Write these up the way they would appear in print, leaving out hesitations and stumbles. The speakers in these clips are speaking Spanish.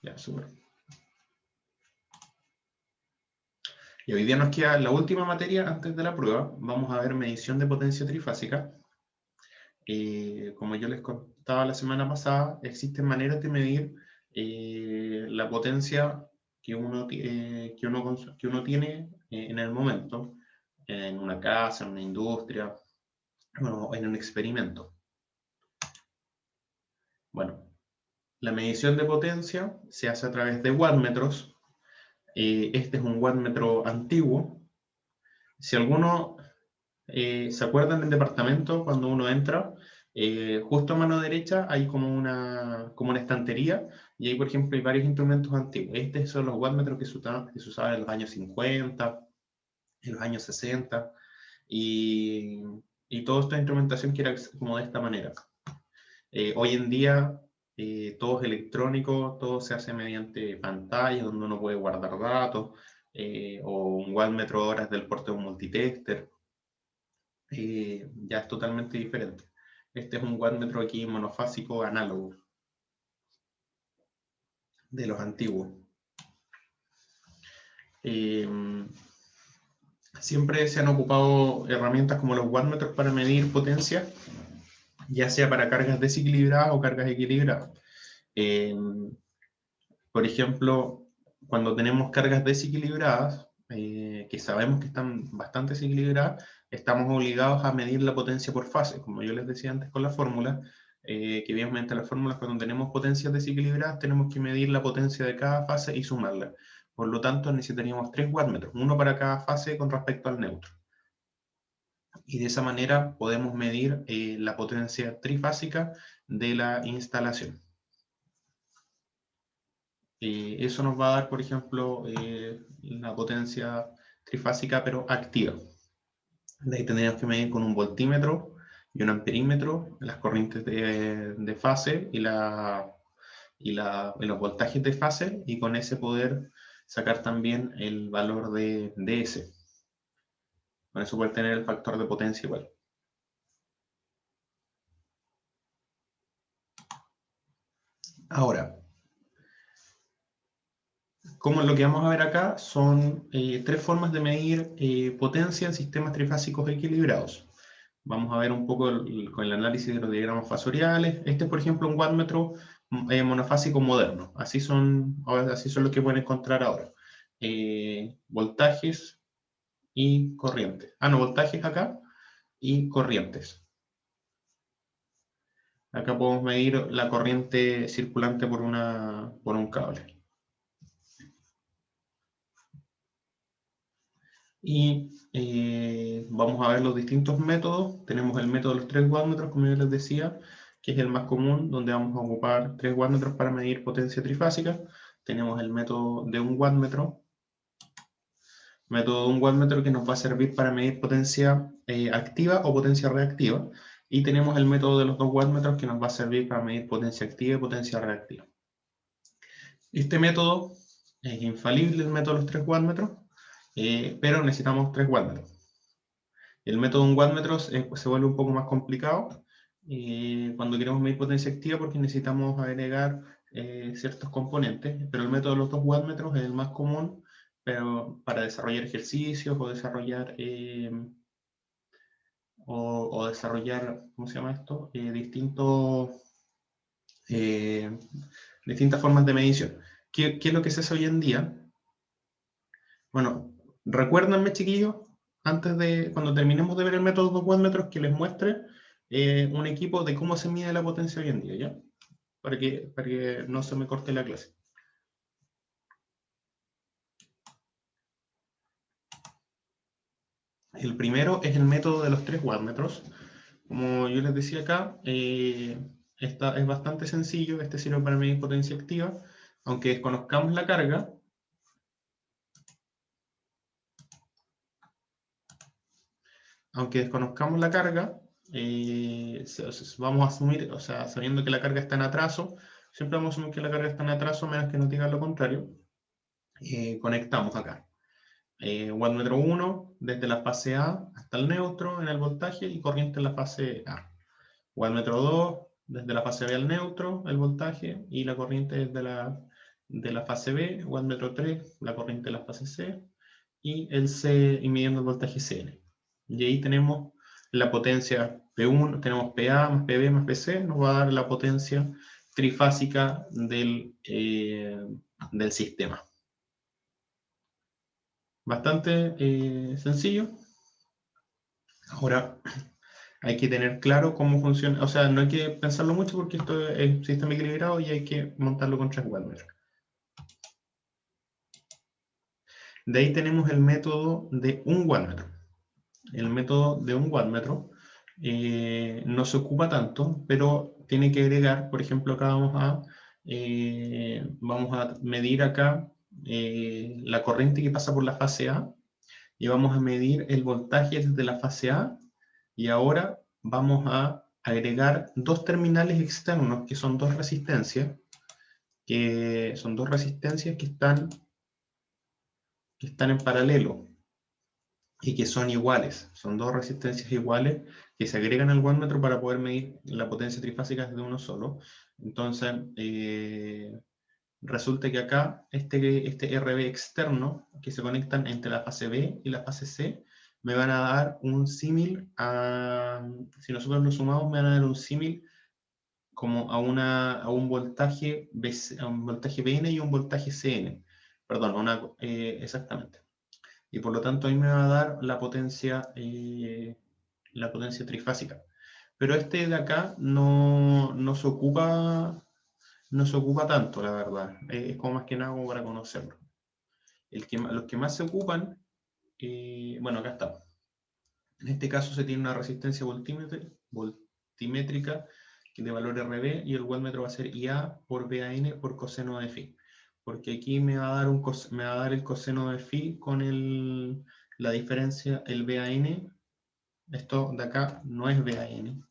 Ya, súper. Y hoy día nos queda la última materia antes de la prueba. Vamos a ver medición de potencia trifásica. Como yo les contaba la semana pasada, existen maneras de medir la potencia que uno tiene en el momento, en una casa, en una industria, o en un experimento. Bueno, la medición de potencia se hace a través de wattmetros. Este es un wattmetro antiguo. Si alguno se acuerdan del departamento cuando uno entra, justo a mano derecha hay como una estantería y ahí, por ejemplo, hay varios instrumentos antiguos. Estos son los wattmetros que se usaban en los años 50, en los años 60 y toda esta instrumentación que era como de esta manera. Hoy en día todo es electrónico, todo se hace mediante pantalla donde uno puede guardar datos, o un wattmetro ahora es del porte de un multitester. Ya es totalmente diferente. Este es un wattmetro aquí monofásico análogo, de los antiguos. Siempre se han ocupado herramientas como los wattmetros para medir potencia, ya sea para cargas desequilibradas o cargas equilibradas. Por ejemplo, cuando tenemos cargas desequilibradas, que sabemos que están bastante desequilibradas, estamos obligados a medir la potencia por fase. Como yo les decía antes con la fórmula, que bien mediante las fórmulas, cuando tenemos potencias desequilibradas, tenemos que medir la potencia de cada fase y sumarla. Por lo tanto, necesitaríamos 3 wattmetros, uno para cada fase con respecto al neutro. Y de esa manera podemos medir la potencia trifásica de la instalación. Eso nos va a dar, por ejemplo, la potencia trifásica, pero activa. De ahí tendríamos que medir con un voltímetro y un amperímetro las corrientes de fase y los voltajes de fase, y con ese poder sacar también el valor de S. Con eso poder tener el factor de potencia igual. Ahora, como lo que vamos a ver acá son 3 formas de medir potencia en sistemas trifásicos equilibrados. Vamos a ver un poco con el análisis de los diagramas fasoriales. Este es, por ejemplo, un wattmetro monofásico moderno. Así son los que pueden encontrar ahora. Voltajes y corrientes. No, voltajes acá y corrientes. Acá podemos medir la corriente circulante por un cable. Y vamos a ver los distintos métodos. Tenemos el método de los 3 wattmetros, como yo les decía, que es el más común, donde vamos a ocupar 3 wattmetros para medir potencia trifásica. Tenemos el método de un wattmetro, que nos va a servir para medir potencia activa o potencia reactiva. Y tenemos el método de los 2 wattmetros, que nos va a servir para medir potencia activa y potencia reactiva. Este método es infalible, el método de los 3 wattmetros, pero necesitamos 3 wattmetros. El método de un wattmetro se vuelve un poco más complicado cuando queremos medir potencia activa, porque necesitamos agregar ciertos componentes, pero el método de los 2 wattmetros es el más común, pero para desarrollar ejercicios o desarrollar, ¿cómo se llama esto? Distintas formas de medición. ¿Qué es lo que se hace hoy en día? Bueno, recuérdenme, chiquillos, antes de, cuando terminemos de ver el método de 2 wattmetros, que les muestre un equipo de cómo se mide la potencia hoy en día, ¿ya? Para que no se me corte la clase. El primero es el método de los 3 wattmetros. Como yo les decía acá, esta es bastante sencillo. Este sirve para medir potencia activa. Aunque desconozcamos la carga, vamos a asumir, o sea, sabiendo que la carga está en atraso, siempre vamos a asumir que la carga está en atraso, menos que nos diga lo contrario. Conectamos acá. Wattmetro 1, desde la fase A hasta el neutro en el voltaje y corriente en la fase A. Wattmetro 2, desde la fase B al neutro, el voltaje y la corriente desde de la fase B, wattmetro 3, la corriente de la fase C, y el C, y midiendo el voltaje CN. Y ahí tenemos la potencia P1, tenemos PA más PB más PC, nos va a dar la potencia trifásica del sistema. Bastante sencillo. Ahora hay que tener claro cómo funciona, o sea, no hay que pensarlo mucho porque esto es un sistema equilibrado y hay que montarlo con 3 wattmetros. De ahí tenemos el método de 1 wattmetro. El método de 1 wattmetro no se ocupa tanto, pero tiene que agregar, por ejemplo, acá vamos a medir acá la corriente que pasa por la fase A y vamos a medir el voltaje desde la fase A y ahora vamos a agregar 2 terminales externos que son 2 resistencias que están en paralelo y que son iguales, son 2 resistencias iguales que se agregan al wattmetro para poder medir la potencia trifásica desde uno solo. Entonces, resulta que acá este RB externo que se conectan entre la fase B y la fase C me van a dar un símil si nosotros lo sumamos, me van a dar un símil como a un voltaje Vn y un voltaje Cn. Perdón, exactamente. Y por lo tanto ahí me va a dar la potencia trifásica. Pero este de acá no se ocupa tanto, la verdad. Es como más que nada como para conocerlo. Los que más se ocupan, bueno, acá está. En este caso se tiene una resistencia voltimétrica de valor RB y el wattmetro va a ser IA por BAN por coseno de phi. Porque aquí me va a dar el coseno de phi con la diferencia, el BAN. Esto de acá no es BAN,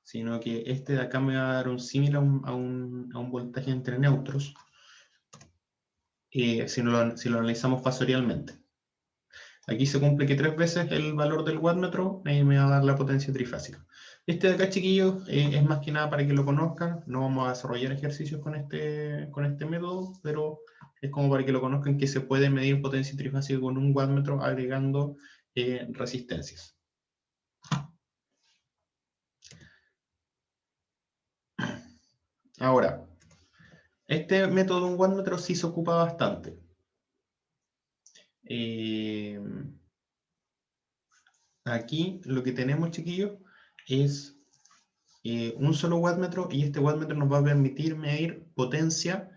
sino que este de acá me va a dar un símil a un voltaje entre neutros, si lo analizamos fasorialmente. Aquí se cumple que 3 veces el valor del wattmetro me va a dar la potencia trifásica. Este de acá, chiquillos, es más que nada para que lo conozcan. No vamos a desarrollar ejercicios con este método, pero es como para que lo conozcan que se puede medir potencia trifásica con un wattmetro agregando resistencias. Ahora, este método de un wattmetro sí se ocupa bastante. Aquí lo que tenemos, chiquillos, es un solo wattmetro y este wattmetro nos va a permitir medir potencia,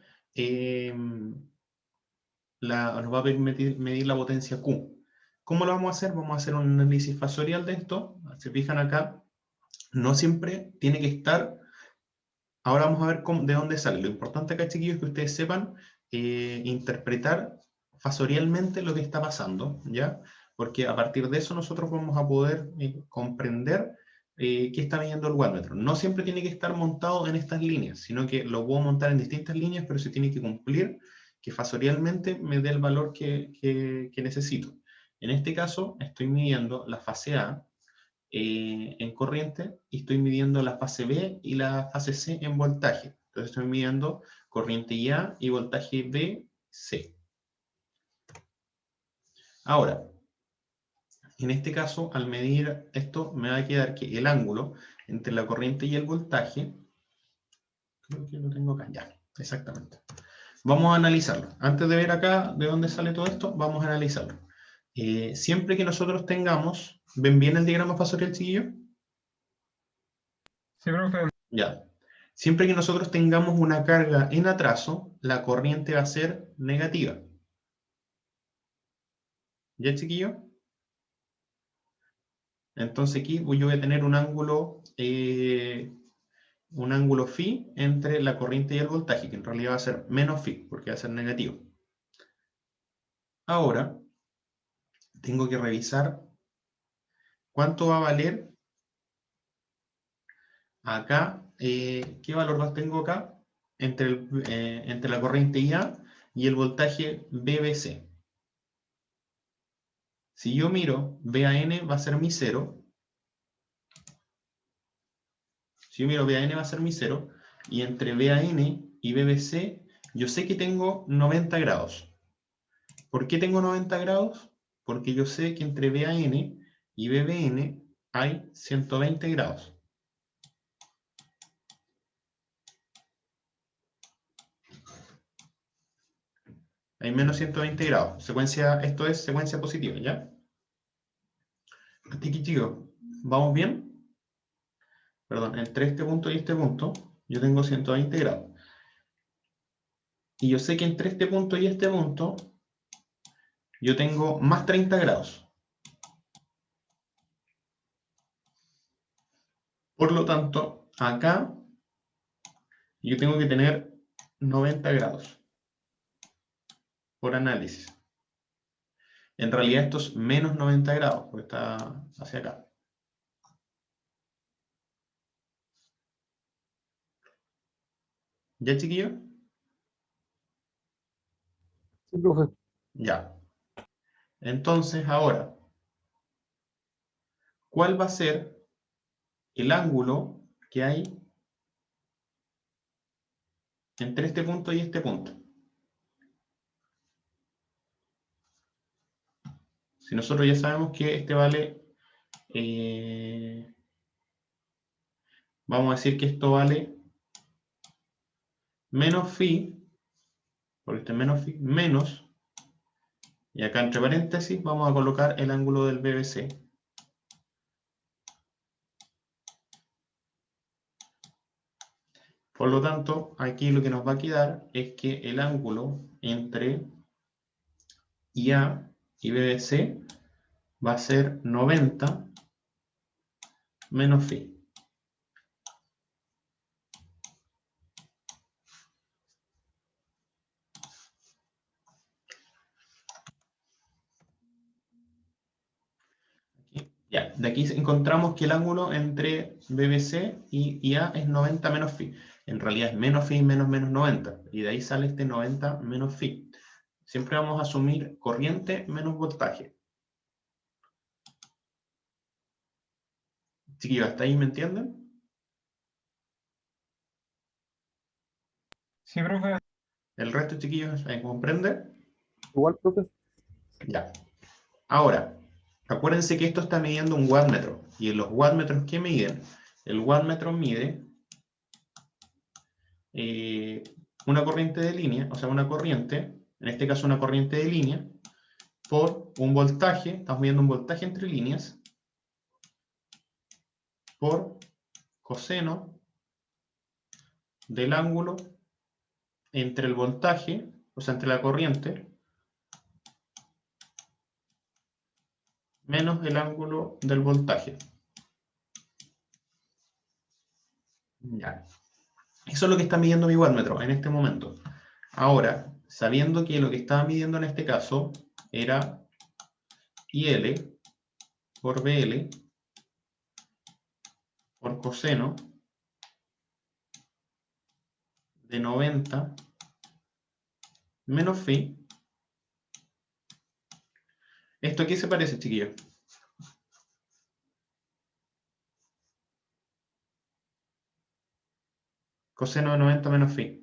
nos va a permitir medir la potencia Q. ¿Cómo lo vamos a hacer? Vamos a hacer un análisis fasorial de esto. Se fijan acá, no siempre tiene que estar. Ahora vamos a ver de dónde sale. Lo importante acá, chiquillos, es que ustedes sepan interpretar fasorialmente lo que está pasando, ¿ya? Porque a partir de eso nosotros vamos a poder comprender qué está midiendo el wattmetro. No siempre tiene que estar montado en estas líneas, sino que lo puedo montar en distintas líneas, pero se tiene que cumplir que fasorialmente me dé el valor que necesito. En este caso, estoy midiendo la fase A en corriente y estoy midiendo la fase B y la fase C en voltaje. Entonces estoy midiendo corriente IA y voltaje BC. Ahora, en este caso, al medir esto, me va a quedar que el ángulo entre la corriente y el voltaje, creo que lo tengo acá, ya, exactamente. Vamos a analizarlo. Antes de ver acá de dónde sale todo esto, vamos a analizarlo. Siempre que nosotros tengamos, ¿ven bien el diagrama fasorial, chiquillo? Sí, profe. Ya. Siempre que nosotros tengamos una carga en atraso, la corriente va a ser negativa. ¿Ya, chiquillo? Entonces aquí yo voy a tener un ángulo phi entre la corriente y el voltaje, que en realidad va a ser menos phi, porque va a ser negativo. Ahora, tengo que revisar cuánto va a valer acá, qué valor tengo acá, entre la corriente IA y el voltaje BBC. Si yo miro, BAN va a ser mi 0. Si yo miro BAN va a ser mi 0. Y entre BAN y BBC Yo sé que tengo 90 grados. ¿Por qué tengo 90 grados? Porque yo sé que entre BAN y BBN hay 120 grados. Hay menos 120 grados. Esto es secuencia positiva, ¿ya? Aquí, chicos, ¿vamos bien? Perdón, entre este punto y este punto, yo tengo 120 grados. Y yo sé que entre este punto y este punto, yo tengo más 30 grados. Por lo tanto, acá yo tengo que tener 90 grados por análisis. En realidad esto es menos 90 grados, porque está hacia acá. ¿Ya, chiquillos? Sí, profe. Ya. Entonces, ahora, ¿cuál va a ser el ángulo que hay entre este punto y este punto? Si nosotros ya sabemos que este vale, vamos a decir que esto vale menos phi, porque este menos phi, menos, y acá entre paréntesis vamos a colocar el ángulo del BBC. Por lo tanto, aquí lo que nos va a quedar es que el ángulo entre IA y BBC va a ser 90 menos phi. Ya, de aquí encontramos que el ángulo entre BBC y IA es 90 menos phi. En realidad es menos phi menos menos 90. Y de ahí sale este 90 menos phi. Siempre vamos a asumir corriente menos voltaje. Chiquillos, ¿hasta ahí me entienden? Sí, profe. ¿El resto, chiquillos, comprende? Igual, profe. Ya. Ahora, acuérdense que esto está midiendo un wattmetro. ¿Y en los wattmetros qué miden? El wattmetro mide una corriente de línea, o sea, una corriente, en este caso una corriente de línea, por un voltaje, estamos midiendo un voltaje entre líneas, por coseno del ángulo entre el voltaje, o sea, entre la corriente, menos el ángulo del voltaje. Ya. Eso es lo que está midiendo mi wattmetro en este momento. Ahora, sabiendo que lo que estaba midiendo en este caso era IL por BL por coseno de 90 menos phi. ¿Esto a qué se parece, chiquillos? Coseno de 90 menos phi.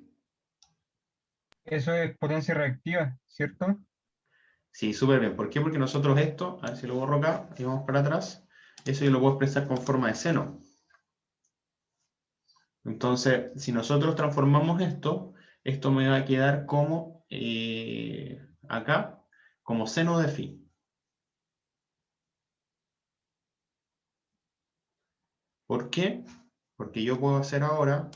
Eso es potencia reactiva, ¿cierto? Sí, súper bien. ¿Por qué? Porque nosotros esto, a ver si lo borro acá y vamos para atrás, eso yo lo puedo expresar con forma de seno. Entonces, si nosotros transformamos esto, esto me va a quedar como acá, como seno de phi. ¿Por qué? Porque yo puedo hacer ahora,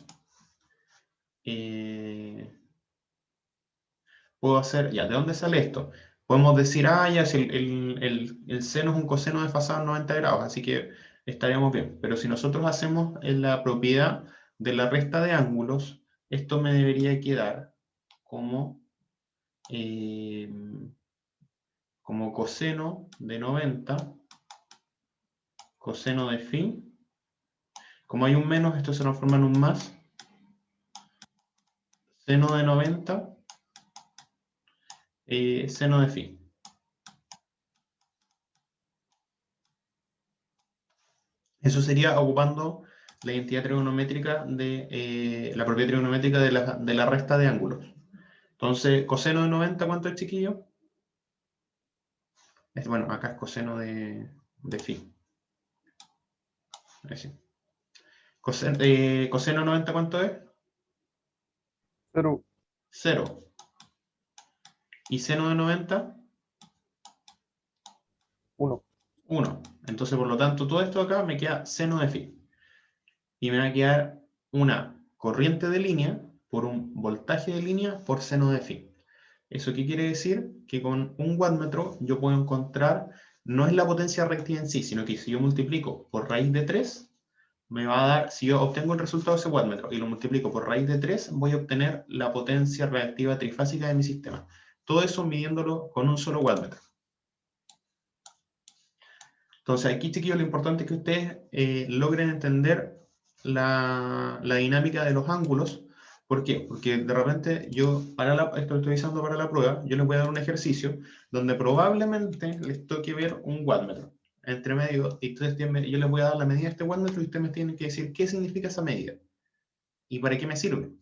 ya, ¿de dónde sale esto? Podemos decir, ya, si el seno es un coseno desfasado en 90 grados, así que estaríamos bien. Pero si nosotros hacemos la propiedad de la resta de ángulos, esto me debería quedar como, como coseno de 90, coseno de phi. Como hay un menos, esto se transforma en un más. Seno de 90, seno de phi. Eso sería ocupando la identidad trigonométrica de la propiedad trigonométrica de la resta de ángulos. Entonces, coseno de 90, ¿cuánto es, chiquillo? Bueno, acá es coseno de phi. Ahí sí. Coseno de 90, ¿cuánto es? 0. 0. ¿Y seno de 90? 1. 1. Entonces, por lo tanto, todo esto acá me queda seno de phi. Y me va a quedar una corriente de línea por un voltaje de línea por seno de phi. ¿Eso qué quiere decir? Que con un wattmetro yo puedo encontrar, no es la potencia reactiva en sí, sino que si yo multiplico por raíz de 3, me va a dar, si yo obtengo el resultado de ese wattmetro y lo multiplico por raíz de 3, voy a obtener la potencia reactiva trifásica de mi sistema. Todo eso midiéndolo con un solo wattmetro. Entonces aquí, chiquillos, lo importante es que ustedes logren entender la dinámica de los ángulos. ¿Por qué? Porque de repente yo, esto lo estoy usando para la prueba, yo les voy a dar un ejercicio donde probablemente les toque ver un wattmetro entre medio, y yo les voy a dar la medida de este wattmetro y ustedes me tienen que decir qué significa esa medida y para qué me sirve.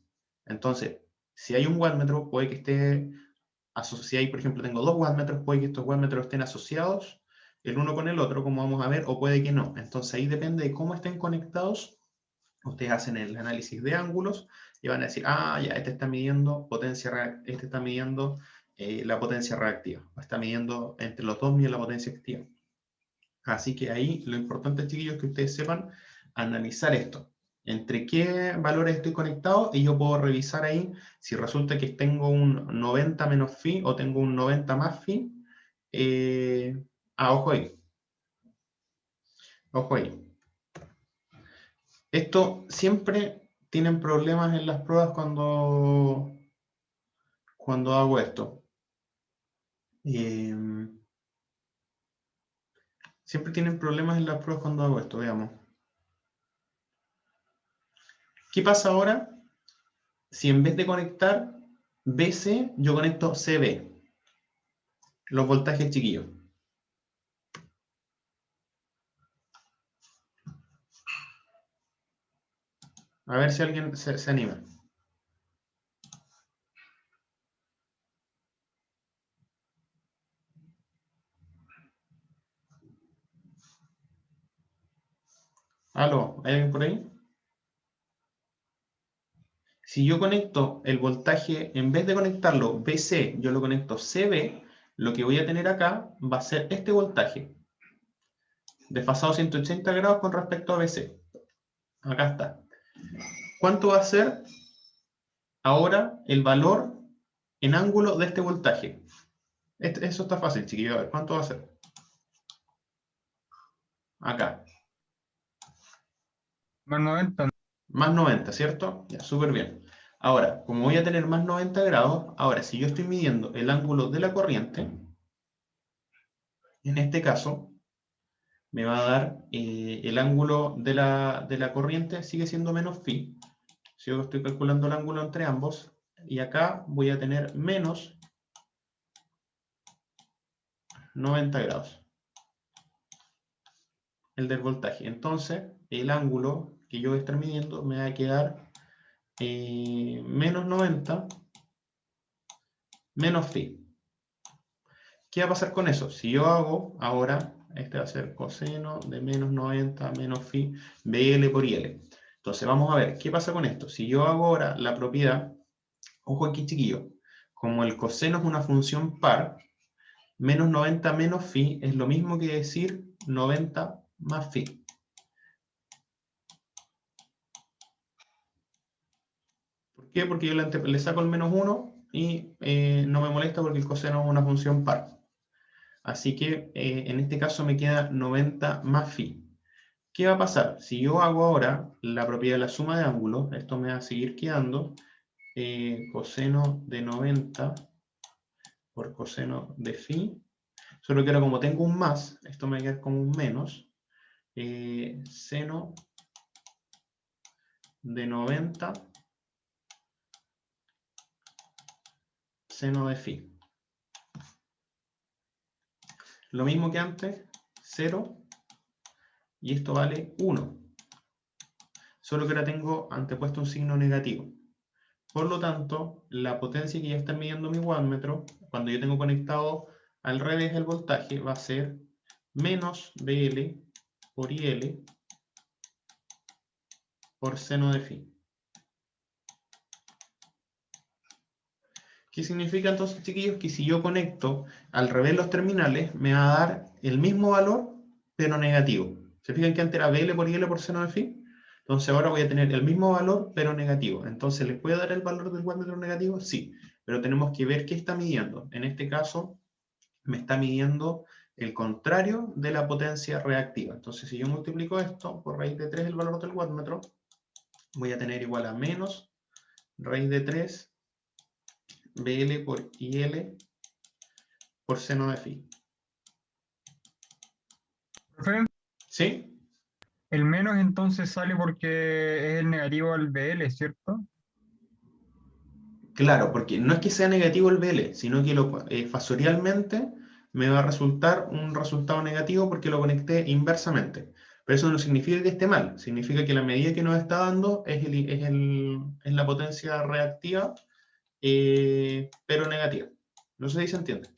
Entonces, si hay un wattmetro, puede que esté asociado, por ejemplo, tengo dos wattmetros, puede que estos wattmetros estén asociados el uno con el otro, como vamos a ver, o puede que no. Entonces ahí depende de cómo estén conectados. Ustedes hacen el análisis de ángulos y van a decir, ah, ya, este está midiendo este está midiendo la potencia reactiva, o está midiendo entre los dos mide la potencia activa. Así que ahí lo importante, chiquillos, es que ustedes sepan analizar esto. Entre qué valores estoy conectado y yo puedo revisar ahí si resulta que tengo un 90 menos phi o tengo un 90 más phi. Ojo ahí. Ojo ahí. Esto siempre tienen problemas en las pruebas cuando hago esto. Siempre tienen problemas en las pruebas cuando hago esto, veamos. ¿Qué pasa ahora si en vez de conectar BC, yo conecto CB? Los voltajes chiquillos. A ver si alguien se anima. ¿Aló? ¿Hay alguien por ahí? Si yo conecto el voltaje, en vez de conectarlo BC, yo lo conecto CB, lo que voy a tener acá va a ser este voltaje, desfasado 180 grados con respecto a BC. Acá está. ¿Cuánto va a ser ahora el valor en ángulo de este voltaje? Eso está fácil, chiquillos. A ver, ¿cuánto va a ser? Acá. Más 90. Más 90, ¿cierto? Ya, súper bien. Ahora, como voy a tener más 90 grados, ahora si yo estoy midiendo el ángulo de la corriente, en este caso, me va a dar el ángulo de la corriente sigue siendo menos phi. Si yo estoy calculando el ángulo entre ambos, y acá voy a tener menos 90 grados. El del voltaje. Entonces, el ángulo que yo voy a estar midiendo me va a quedar menos 90 menos phi. ¿Qué va a pasar con eso? Si yo hago ahora, este va a ser coseno de menos 90 menos phi BL por IL. Entonces vamos a ver, ¿qué pasa con esto? Si yo hago ahora la propiedad, ojo aquí chiquillo, como el coseno es una función par, menos 90 menos phi es lo mismo que decir 90 más phi. ¿Por qué? Porque yo le saco el menos 1 y no me molesta porque el coseno es una función par. Así que en este caso me queda 90 más phi. ¿Qué va a pasar? Si yo hago ahora la propiedad de la suma de ángulos, esto me va a seguir quedando coseno de 90 por coseno de phi. Solo que ahora como tengo un más, esto me va a quedar como un menos. Seno de 90 seno de phi. Lo mismo que antes, 0, y esto vale 1. Solo que ahora tengo antepuesto un signo negativo. Por lo tanto, la potencia que ya está midiendo mi wattmetro, cuando yo tengo conectado al revés el voltaje, va a ser menos BL por IL por seno de phi. ¿Qué significa entonces, chiquillos? Que si yo conecto al revés los terminales, me va a dar el mismo valor, pero negativo. ¿Se fijan que antes era BL por IL por seno de phi? Entonces ahora voy a tener el mismo valor, pero negativo. Entonces, ¿les puede dar el valor del wattmetro negativo? Sí, pero tenemos que ver qué está midiendo. En este caso, me está midiendo el contrario de la potencia reactiva. Entonces, si yo multiplico esto por raíz de 3 el valor del wattmetro, voy a tener igual a menos raíz de 3 BL por IL por seno de phi. Profe, ¿Sí? el menos entonces sale porque es el negativo al BL, ¿cierto? Claro, porque no es que sea negativo el BL, sino que fasorialmente me va a resultar un resultado negativo porque lo conecté inversamente. Pero eso no significa que esté mal, significa que la medida que nos está dando es la potencia reactiva, pero negativa. No sé si se entiende.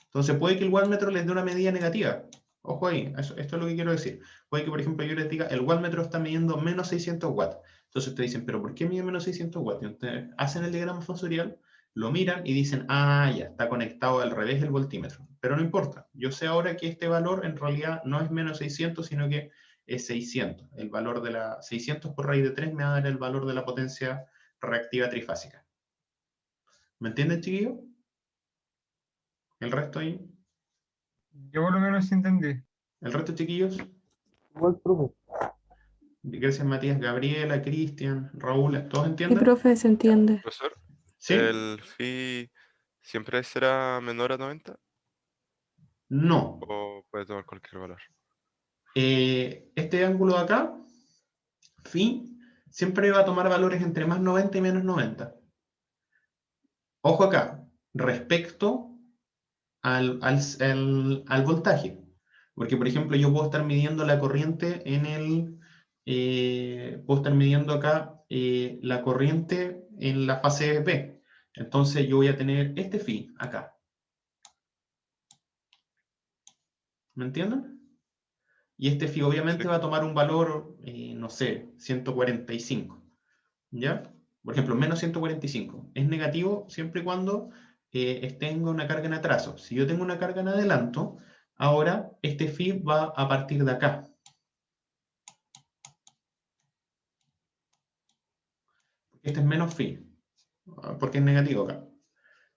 Entonces puede que el wattmetro les dé una medida negativa. Ojo ahí, esto es lo que quiero decir. Puede que, por ejemplo, yo les diga, el wattmetro está midiendo menos 600 watts. Entonces te dicen, ¿pero por qué mide menos 600 watts? Y ustedes hacen el diagrama fasorial, lo miran y dicen, ah, ya, está conectado al revés el voltímetro. Pero no importa. Yo sé ahora que este valor en realidad no es menos 600, sino que es 600. El valor de la 600 por raíz de 3 me va a dar el valor de la potencia reactiva trifásica. ¿Me entienden, chiquillos? ¿El resto ahí? Yo por lo menos sí entendí. ¿El resto, chiquillos? Igual, profe. Gracias, Matías, Gabriela, Cristian, Raúl, ¿todos Sí, entienden? profe, se entiende. Profesor, ¿Sí? ¿el phi siempre será menor a 90 No. o puede tomar cualquier valor? Este ángulo de acá, phi, siempre va a tomar valores entre más 90 y menos 90. Ojo acá, respecto al voltaje. Porque, por ejemplo, yo puedo estar midiendo la corriente puedo estar midiendo acá la corriente en la fase B. Entonces yo voy a tener este phi acá. ¿Me entienden? Y este phi obviamente Sí. va a tomar un valor, no sé, 145. ¿Ya? Por ejemplo, menos 145. Es negativo siempre y cuando tenga una carga en atraso. Si yo tengo una carga en adelanto, ahora este phi va a partir de acá. Este es menos phi, porque es negativo acá.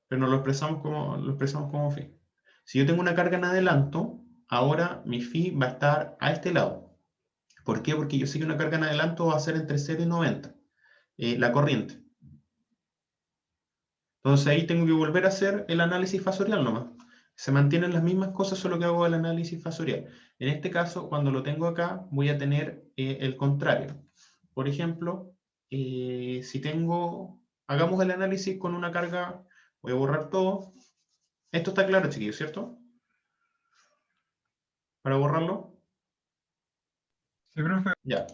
Pero no lo expresamos como phi. Si yo tengo una carga en adelanto, ahora mi phi va a estar a este lado. ¿Por qué? Porque yo sé que una carga en adelanto va a ser entre 0 y 90, la corriente. Entonces ahí tengo que volver a hacer el análisis fasorial nomás. Se mantienen las mismas cosas, solo que hago el análisis fasorial. En este caso, cuando lo tengo acá, voy a tener el contrario. Por ejemplo, si hagamos el análisis con una carga, voy a borrar todo. Esto está claro, chiquillos, ¿cierto? Para borrarlo, Sí, profe. ya.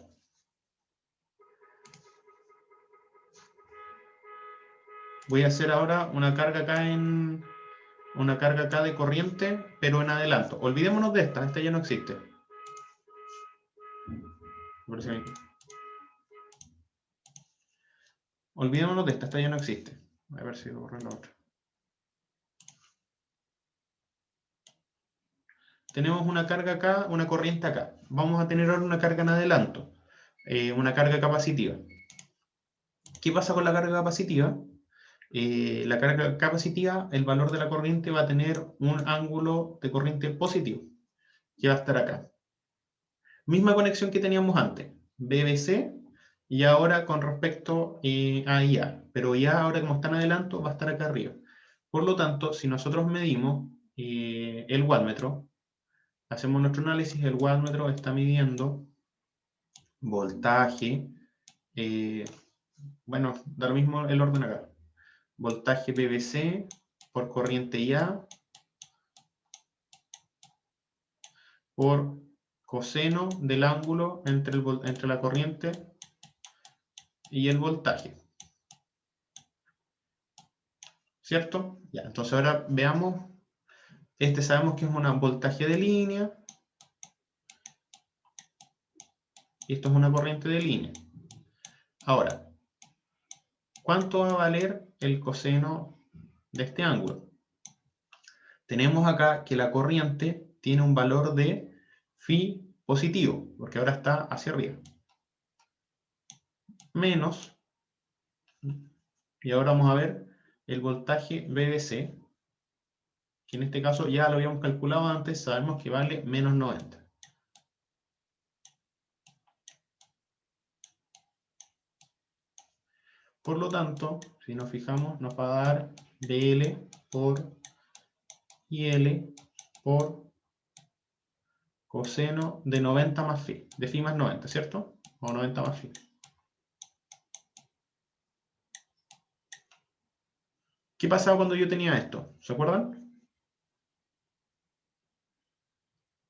Voy a hacer ahora una carga acá de corriente, pero en adelanto. Olvidémonos de esta ya no existe. Me parece bien. Olvidémonos de esta ya no existe. A ver si borro la otra. Tenemos una carga acá, una corriente acá. Vamos a tener ahora una carga en adelanto, una carga capacitiva. ¿Qué pasa con la carga capacitiva? La carga capacitiva, el valor de la corriente va a tener un ángulo de corriente positivo, que va a estar acá. Misma conexión que teníamos antes, BBC, y ahora con respecto a IA, pero ya ahora como está en adelanto va a estar acá arriba. Por lo tanto, si nosotros medimos el wattmetro, hacemos nuestro análisis, el wattmetro está midiendo voltaje, bueno, da lo mismo el orden acá, voltaje BBC por corriente IA por coseno del ángulo entre la corriente y el voltaje. ¿cierto? Ya, entonces ahora veamos, este sabemos que es un voltaje de línea, y esto es una corriente de línea. Ahora, ¿cuánto va a valer el coseno de este ángulo? Tenemos acá que la corriente tiene un valor de phi positivo, porque ahora está hacia arriba. Menos, y ahora vamos a ver el voltaje BBC, que en este caso ya lo habíamos calculado antes, sabemos que vale menos 90. Por lo tanto, si nos fijamos, nos va a dar dL por IL por coseno de 90 más phi, de phi más 90, ¿cierto? O 90 más phi. ¿Qué pasaba cuando yo tenía esto? ¿Se acuerdan?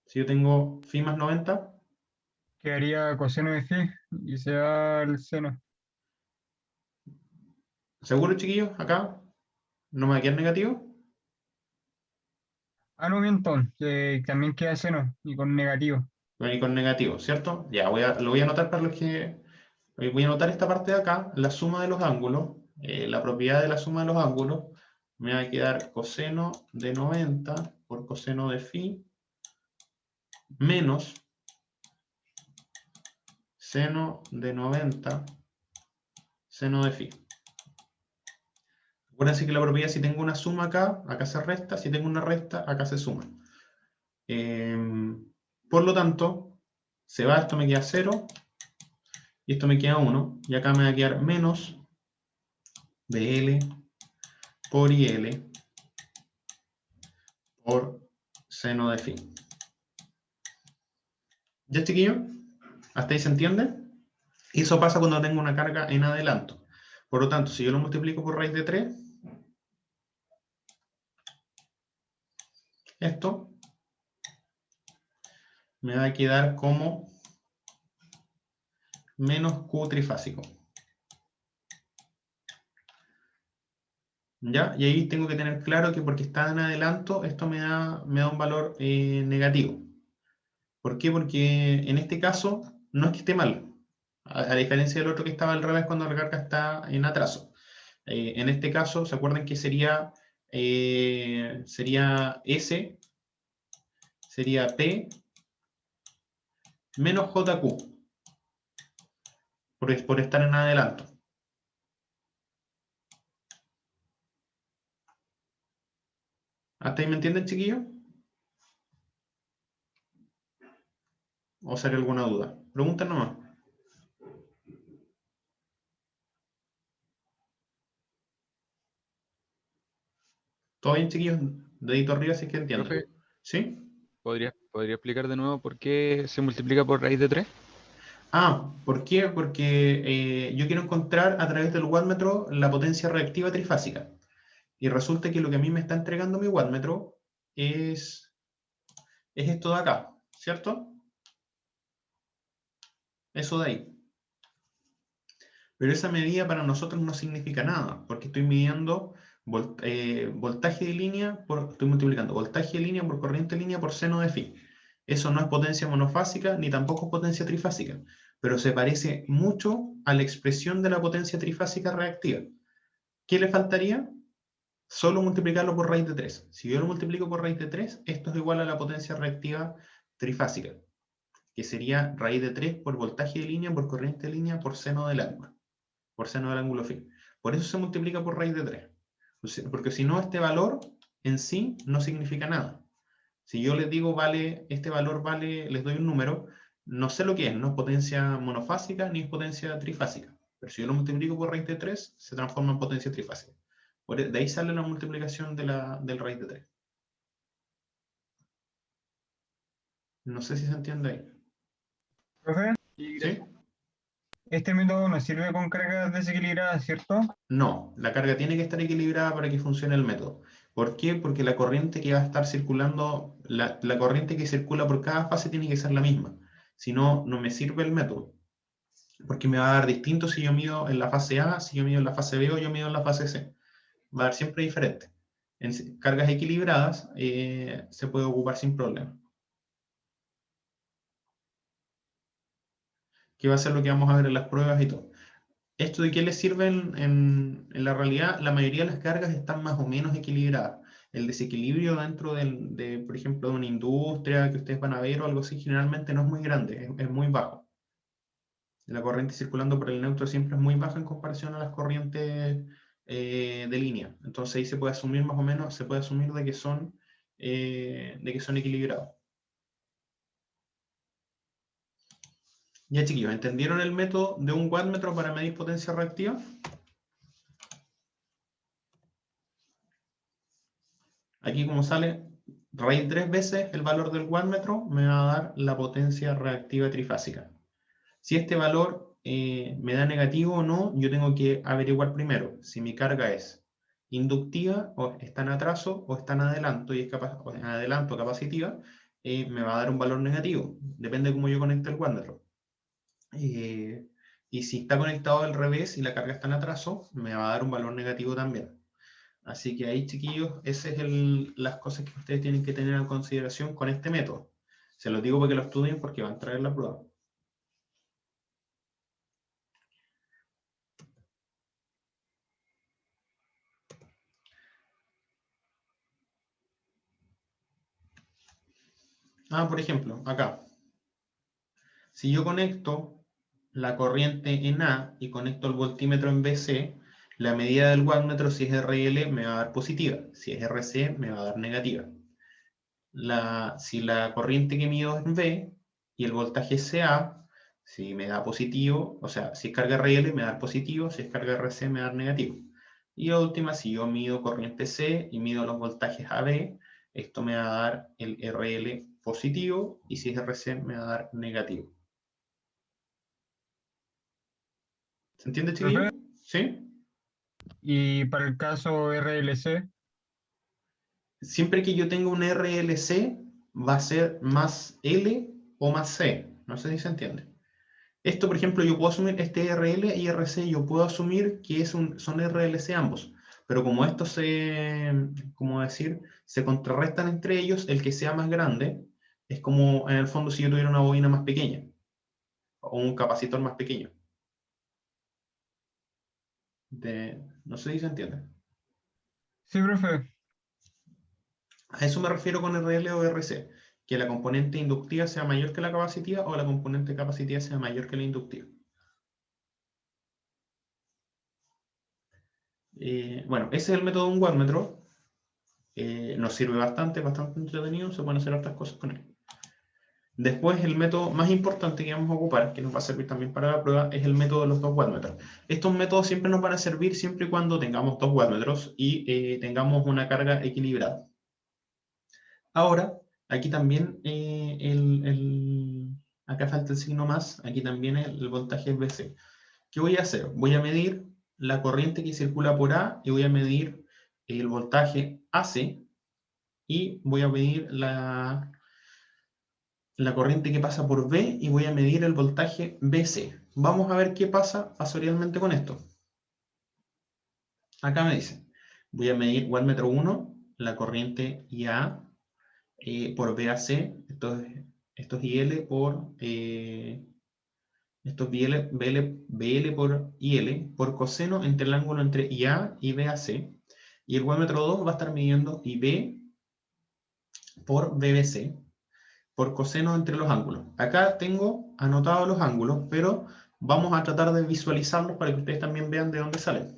Si yo tengo phi más 90, Quedaría coseno de phi y se da el seno. ¿seguro, chiquillos? Acá no me va a quedar negativo. Ah, no, miento, que también queda seno y con negativo. Voy a ir con negativo, ¿cierto? Ya, lo voy a anotar para los que... Voy a anotar esta parte de acá, la suma de los ángulos, la propiedad de la suma de los ángulos, me va a quedar coseno de 90 por coseno de phi menos seno de 90 seno de phi. Acuérdense que la propiedad, si tengo una suma acá, acá se resta, si tengo una resta, acá se suma. Por lo tanto, se va, esto me queda 0, y esto me queda 1, y acá me va a quedar menos dL por IL por seno de phi. ¿Ya, chiquillos? ¿Hasta ahí se entiende? Y eso pasa cuando tengo una carga en adelanto. Por lo tanto, si yo lo multiplico por raíz de 3, esto me va a quedar como menos Q trifásico. ¿Ya? Y ahí tengo que tener claro que porque está en adelanto, esto me da un valor negativo. ¿Por qué? Porque en este caso no es que esté mal, a diferencia del otro que estaba al revés cuando la carga está en atraso. En este caso, ¿se acuerdan que sería S, sería P menos JQ, por estar en adelanto? ¿Hasta ahí me entienden, chiquillos? ¿O sale alguna duda? Pregunten nomás. ¿Todo bien, chiquillos? Dedito arriba si es que entienden. Profe, ¿Sí? ¿podría explicar de nuevo por qué se multiplica por raíz de 3? Ah, ¿por qué? Porque yo quiero encontrar a través del wattmetro la potencia reactiva trifásica. Y resulta que lo que a mí me está entregando mi wattmetro es esto de acá, ¿cierto? Eso de ahí. Pero esa medida para nosotros no significa nada, porque estoy midiendo voltaje de línea, estoy multiplicando voltaje de línea por corriente de línea por seno de phi. Eso no es potencia monofásica ni tampoco es potencia trifásica, pero se parece mucho a la expresión de la potencia trifásica reactiva. ¿Qué le faltaría? Solo multiplicarlo por raíz de 3. Si yo lo multiplico por raíz de 3, esto es igual a la potencia reactiva trifásica, que sería raíz de 3 por voltaje de línea por corriente de línea por seno del ángulo. Por seno del ángulo phi. Por eso se multiplica por raíz de 3. Porque si no, este valor en sí no significa nada. Si yo les digo este valor vale, les doy un número, no sé lo que es, no es potencia monofásica ni es potencia trifásica. Pero si yo lo multiplico por raíz de 3, se transforma en potencia trifásica. De ahí sale la multiplicación del raíz de 3. No sé si se entiende ahí. ¿Profe? ¿Sí? Este método nos sirve con cargas desequilibradas, ¿cierto? No, la carga tiene que estar equilibrada para que funcione el método. ¿Por qué? Porque la corriente que va a estar circulando, la corriente que circula por cada fase tiene que ser la misma. Si no, no me sirve el método. Porque me va a dar distinto si yo mido en la fase A, si yo mido en la fase B o yo mido en la fase C. va a dar siempre diferente. En cargas equilibradas se puede ocupar sin problema. Que va a ser lo que vamos a ver en las pruebas y todo. ¿Esto de qué les sirve en la realidad? La mayoría de las cargas están más o menos equilibradas. El desequilibrio dentro por ejemplo, de una industria que ustedes van a ver o algo así, generalmente no es muy grande, es muy bajo. La corriente circulando por el neutro siempre es muy baja en comparación a las corrientes de línea. Entonces ahí se puede asumir más o menos, se puede asumir de que son equilibrados. Ya chiquillos, ¿entendieron el método de un wattmetro para medir potencia reactiva? Aquí como sale, raíz 3 veces el valor del wattmetro me va a dar la potencia reactiva trifásica. Si este valor me da negativo o no, yo tengo que averiguar primero si mi carga es inductiva o está en atraso o está en adelanto y es o en adelanto capacitiva, me va a dar un valor negativo. Depende de cómo yo conecte el wattmetro. Y si está conectado al revés y la carga está en atraso, me va a dar un valor negativo también. Así que ahí, chiquillos, esas son las cosas que ustedes tienen que tener en consideración con este método. Se los digo para que lo estudien porque van a traer la prueba. Por ejemplo, acá. Si yo conecto la corriente en A y conecto el voltímetro en BC, la medida del wattmetro, si es RL, me va a dar positiva. Si es RC, me va a dar negativa. Si la corriente que mido es B y el voltaje es CA, si me da positivo, o sea, si es carga RL, me da positivo, si es carga RC, me da negativo. Y la última, si yo mido corriente C y mido los voltajes AB, esto me va a dar el RL positivo y si es RC, me va a dar negativo. ¿Se entiende, chiquillo? ¿Sí? Y para el caso RLC, Siempre que yo tenga un RLC, va a ser más L o más C. No sé si se entiende. Esto, por ejemplo, yo puedo asumir este RL y RC, yo puedo asumir que son RLC ambos. Pero como estos se contrarrestan entre ellos, el que sea más grande es como en el fondo si yo tuviera una bobina más pequeña o un capacitor más pequeño. No sé si se entiende. sí, profe. A eso me refiero con RL o RC, que la componente inductiva sea mayor que la capacitiva o la componente capacitiva sea mayor que la inductiva. Bueno, ese es el método de un wattmetro. Nos sirve bastante, bastante entretenido, se pueden hacer otras cosas con él. Después, el método más importante que vamos a ocupar, que nos va a servir también para la prueba, es el método de los 2 wattmetros. Estos métodos siempre nos van a servir siempre y cuando tengamos 2 wattmetros y tengamos una carga equilibrada. Ahora, aquí también, acá falta el signo más, aquí también el voltaje es BC. ¿Qué voy a hacer? Voy a medir la corriente que circula por A y voy a medir el voltaje AC y voy a medir la corriente que pasa por B y voy a medir el voltaje BC. Vamos a ver qué pasa fasorialmente con esto. Acá me dice, voy a medir wattmetro 1, la corriente IA por BAC, esto es IL por... esto es BL por IL, por coseno entre el ángulo entre IA y BAC. Y el wattmetro 2 va a estar midiendo IB por BBC, por coseno entre los ángulos. Acá tengo anotados los ángulos, pero vamos a tratar de visualizarlos para que ustedes también vean de dónde salen.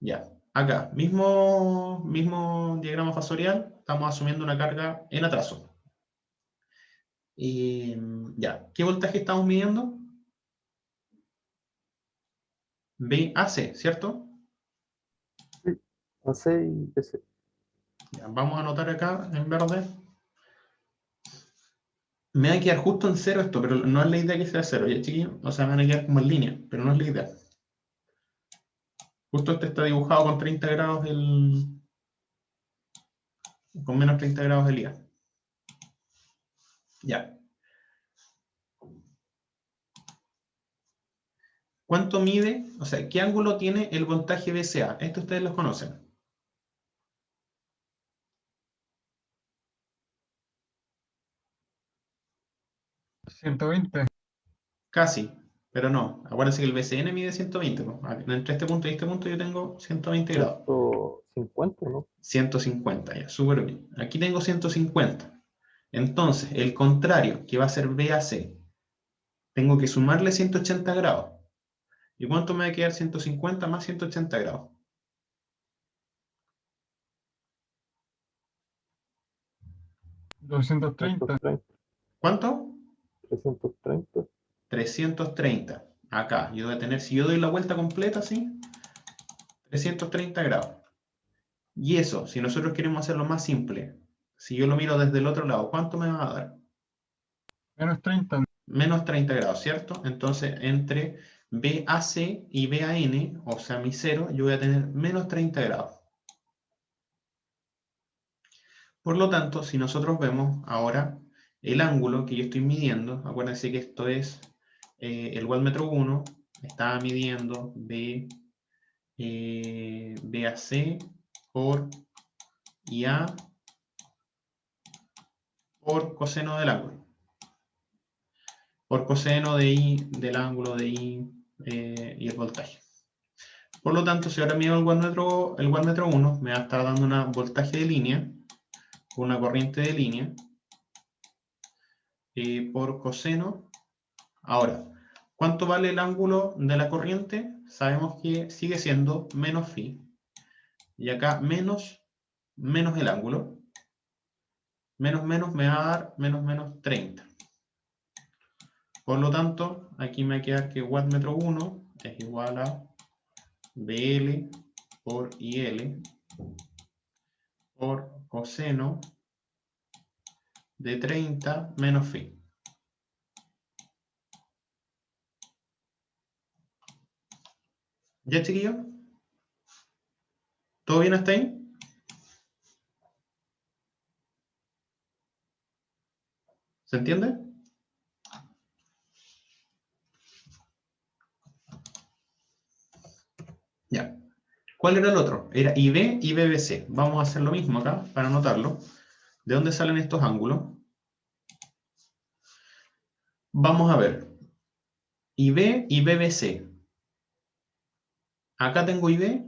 Ya, acá, mismo diagrama fasorial, estamos asumiendo una carga en atraso. Ya, ¿qué voltaje estamos midiendo? BAC, ¿cierto? AC y PC. Ya, vamos a anotar acá en verde. Me va a quedar justo en cero esto, pero no es la idea que sea cero, ¿ya, chiquillos? O sea, me van a quedar como en línea, pero no es la idea. Justo este está dibujado con 30 grados con menos 30 grados el IA. Ya. ¿Cuánto mide? O sea, ¿qué ángulo tiene el voltaje VCA? Esto ustedes los conocen. ¿120? Casi, pero no. Acuérdense que el VCN mide 120. ¿No? Entre este punto y este punto yo tengo 120 grados. 150, ¿no? 150, ya, súper bien. Aquí tengo 150. Entonces, el contrario, que va a ser BAC, tengo que sumarle 180 grados. ¿Y cuánto me va a quedar 150 más 180 grados? 230. 330, ¿Cuánto? 330. 330. Acá, yo voy a tener, si yo doy la vuelta completa, ¿sí? 330 grados. Y eso, si nosotros queremos hacerlo más simple, si yo lo miro desde el otro lado, ¿cuánto me va a dar? Menos 30. Menos 30 grados, ¿cierto? Entonces, entre BAC y BAN, o sea, mi cero, yo voy a tener menos 30 grados. Por lo tanto, si nosotros vemos ahora el ángulo que yo estoy midiendo, acuérdense que esto es el wattmetro 1, estaba midiendo BAC por IA por coseno del ángulo. Por coseno de I, del ángulo de I y el voltaje. Por lo tanto, si ahora mido el wattmetro 1, me va a estar dando un voltaje de línea, una corriente de línea, por coseno. Ahora, ¿cuánto vale el ángulo de la corriente? Sabemos que sigue siendo menos phi. Y acá menos el ángulo. Menos me va a dar menos 30. Por lo tanto, aquí me va a quedar que wattmetro 1 es igual a BL por IL por coseno de 30 menos phi. ¿Ya, chiquillos? ¿Todo bien hasta ahí? ¿Se entiende? Ya. ¿Cuál era el otro? Era IB y BBC. Vamos a hacer lo mismo acá para anotarlo. ¿De dónde salen estos ángulos? Vamos a ver. IB y BBC. Acá tengo IB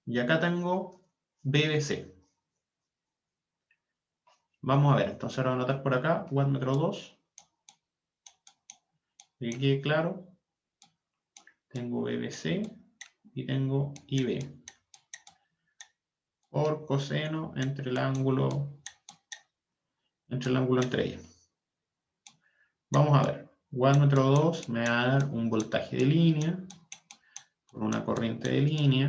y acá tengo BBC. Vamos a ver. Entonces ahora voy a anotar por acá wattmetro 2. Que quede claro. Tengo BBC y tengo IB. Por coseno entre el ángulo entre ellos. Vamos a ver. Wattmetro 2 me va a dar un voltaje de línea por una corriente de línea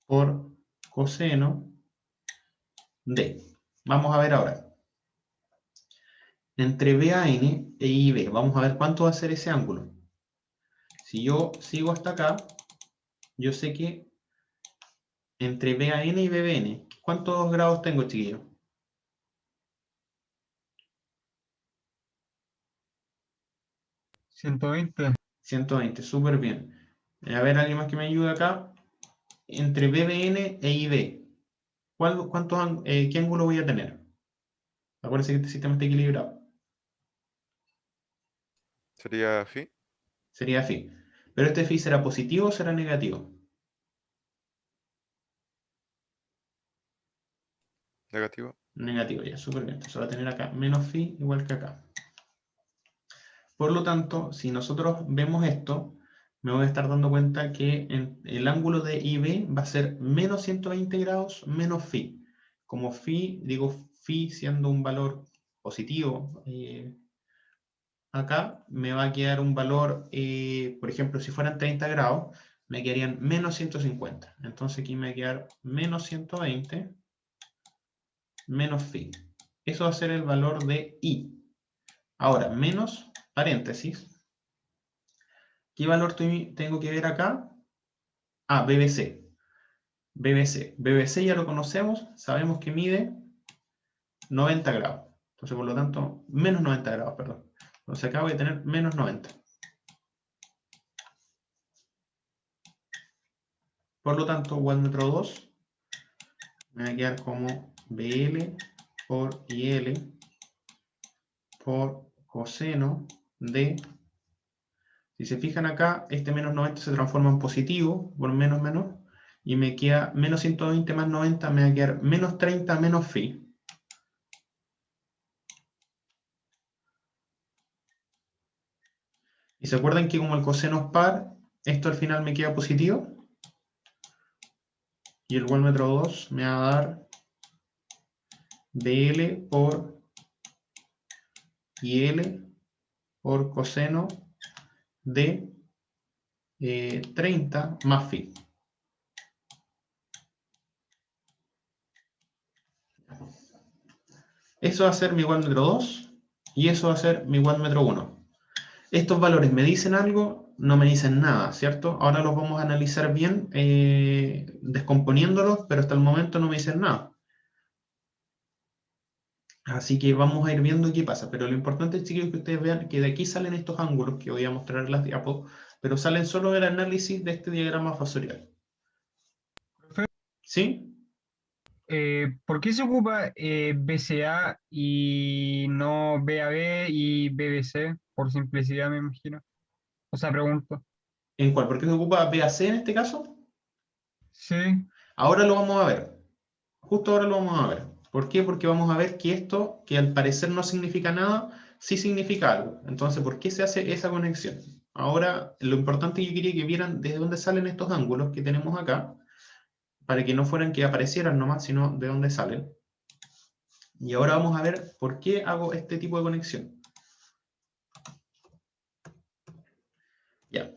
por coseno de. Vamos a ver ahora. Entre BAN e IB, vamos a ver cuánto va a ser ese ángulo. Si yo sigo hasta acá, yo sé que entre BAN y BBN, ¿cuántos grados tengo, chiquillos? 120. 120, súper bien. A ver, alguien más que me ayude acá. Entre BBN e IB, ¿qué ángulo voy a tener? Acuérdense que este sistema está equilibrado. ¿Sería phi? Sería phi. Pero este phi será positivo o será negativo. Negativo. Negativo, ya, súper bien. Entonces va a tener acá menos phi igual que acá. Por lo tanto, si nosotros vemos esto, me voy a estar dando cuenta que el ángulo de IB va a ser menos 120 grados menos phi. Como phi, digo phi siendo un valor positivo, acá me va a quedar un valor, por ejemplo, si fueran 30 grados, me quedarían menos 150. Entonces aquí me va a quedar menos 120 menos phi. Eso va a ser el valor de I. Ahora, menos paréntesis. ¿Qué valor tengo que ver acá? Ah, BBC. BBC ya lo conocemos, sabemos que mide 90 grados. Entonces, por lo tanto, menos 90 grados, perdón. Entonces acá voy a tener menos 90. Por lo tanto, wattmetro 2 me va a quedar como BL por IL por coseno de... Si se fijan acá, este menos 90 se transforma en positivo por menos menos, y me queda menos 120 más 90, me va a quedar menos 30 menos phi. ¿Y se acuerdan que como el coseno es par, esto al final me queda positivo? Y el wattmetro 2 me va a dar BL por IL por coseno de 30 más phi. Eso va a ser mi wattmetro 2 y eso va a ser mi wattmetro 1. Estos valores me dicen algo, no me dicen nada, ¿cierto? Ahora los vamos a analizar bien descomponiéndolos, pero hasta el momento no me dicen nada. Así que vamos a ir viendo qué pasa. Pero lo importante, chicos, es que ustedes vean que de aquí salen estos ángulos que voy a mostrar en las diapos, pero salen solo del análisis de este diagrama fasorial. Profe, ¿Sí? ¿por qué se ocupa BCA y no BAB y BBC? Por simplicidad, me imagino. O sea, pregunto. ¿En cuál? ¿Por qué se ocupa BAC en este caso? Sí, Ahora lo vamos a ver. Justo ahora lo vamos a ver. ¿Por qué? Porque vamos a ver que esto, que al parecer no significa nada, sí significa algo. Entonces, ¿por qué se hace esa conexión? Ahora, lo importante yo quería que vieran desde dónde salen estos ángulos que tenemos acá, para que no fueran que aparecieran nomás, sino de dónde salen. Y ahora vamos a ver por qué hago este tipo de conexión. Ya.